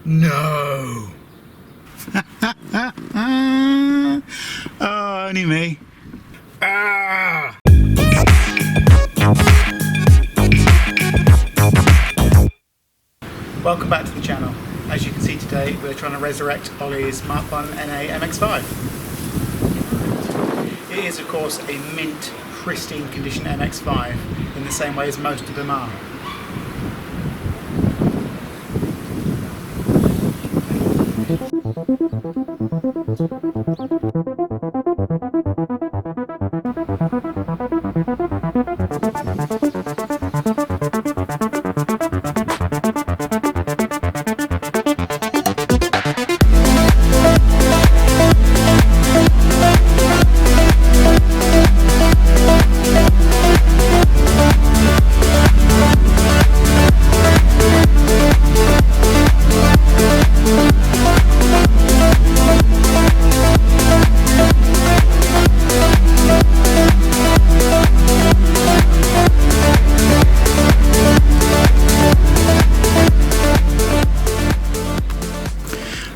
No! Oh, only me. Ah! Welcome back to the channel. As you can see today, we're trying to resurrect Ollie's Mark 1 NA MX5. It is of course a mint, pristine condition MX5 in the same way as most of them are.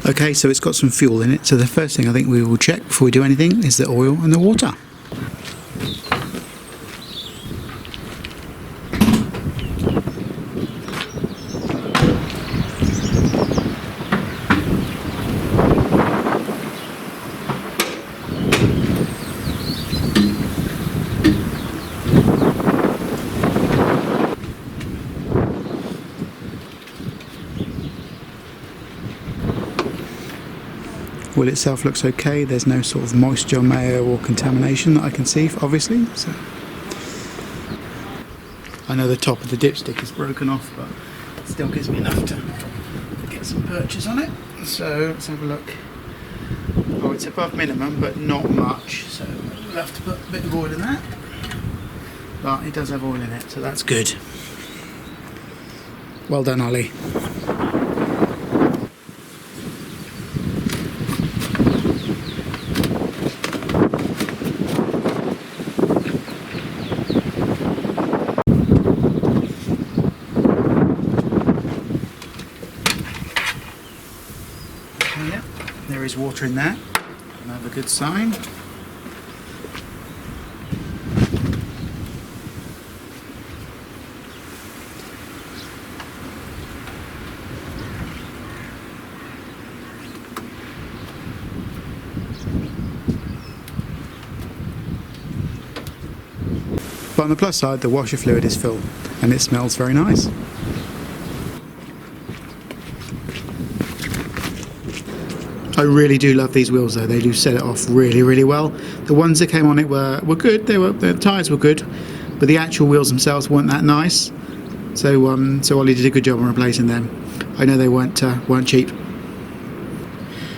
Okay, so it's got some fuel in it, so the first thing I think we will check before we do anything is the oil and the water. Oil itself looks okay, there's no sort of moisture, mayo or contamination that I can see, obviously. So I know the top of the dipstick is broken off, but it still gives me enough to get some purchase on it. So let's have a look. Oh, it's above minimum, but not much, so we'll have to put a bit of oil in that. But it does have oil in it, so that's good. Well done, Ollie. Yeah, there is water in there. Another good sign. But on the plus side, the washer fluid is full and it smells very nice. I really do love these wheels though, they do set it off really, really well. The ones that came on it were good, the tyres were good, but the actual wheels themselves weren't that nice. So Ollie did a good job on replacing them. I know they weren't cheap.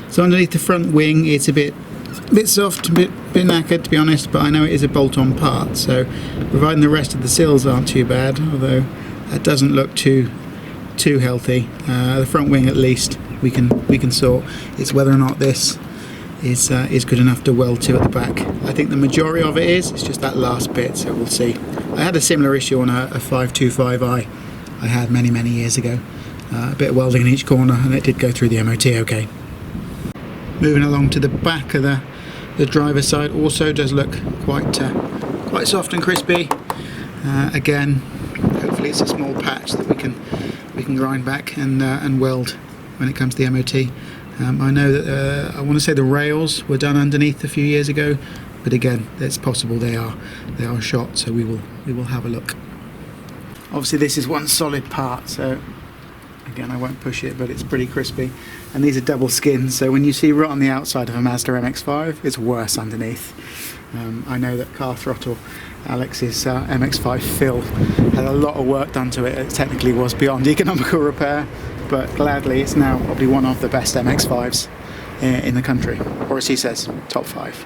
So underneath the front wing it's a bit soft, a bit knackered to be honest, but I know it is a bolt-on part, so providing the rest of the sills aren't too bad, although that doesn't look too healthy. The front wing at least we can sort. It's whether or not this is good enough to weld to at the back. I think the majority of it is. It's just that last bit, so we'll see. I had a similar issue on a 525i I had many years ago. A bit of welding in each corner, and it did go through the MOT okay. Moving along to the back of the driver's side, also does look quite soft and crispy. Again, hopefully it's a small patch that we can grind back and weld when it comes to the MOT. I know that I want to say the rails were done underneath a few years ago, but again, it's possible they are shot, so we will have a look. Obviously this is one solid part, so again I won't push it, but it's pretty crispy, and these are double skins, so when you see rot on the outside of a Mazda MX5, it's worse underneath. I know that Car Throttle, Alex's MX5 Phil, had a lot of work done to it. It technically was beyond economical repair, but gladly it's now probably one of the best MX5s in the country, or as he says, top 5.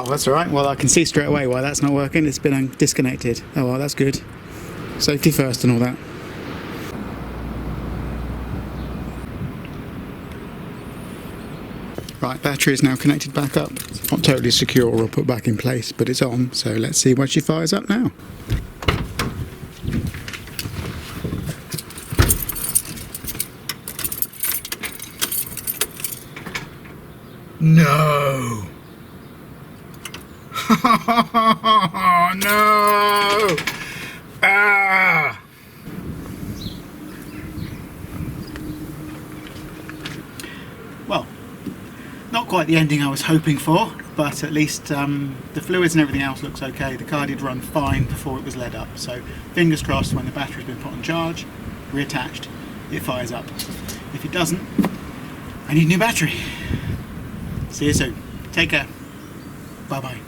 Oh, that's all right. Well, I can see straight away why that's not working. It's been disconnected. Oh, well, that's good. Safety first and all that. Right, battery is now connected back up. It's not totally secure or put back in place, but it's on. So let's see when she fires up now. No! No! Ah! Well, not quite the ending I was hoping for, but at least the fluids and everything else looks okay. The car did run fine before it was led up, so fingers crossed when the battery's been put on charge, reattached, it fires up. If it doesn't, I need a new battery. See you soon. Take care. Bye bye.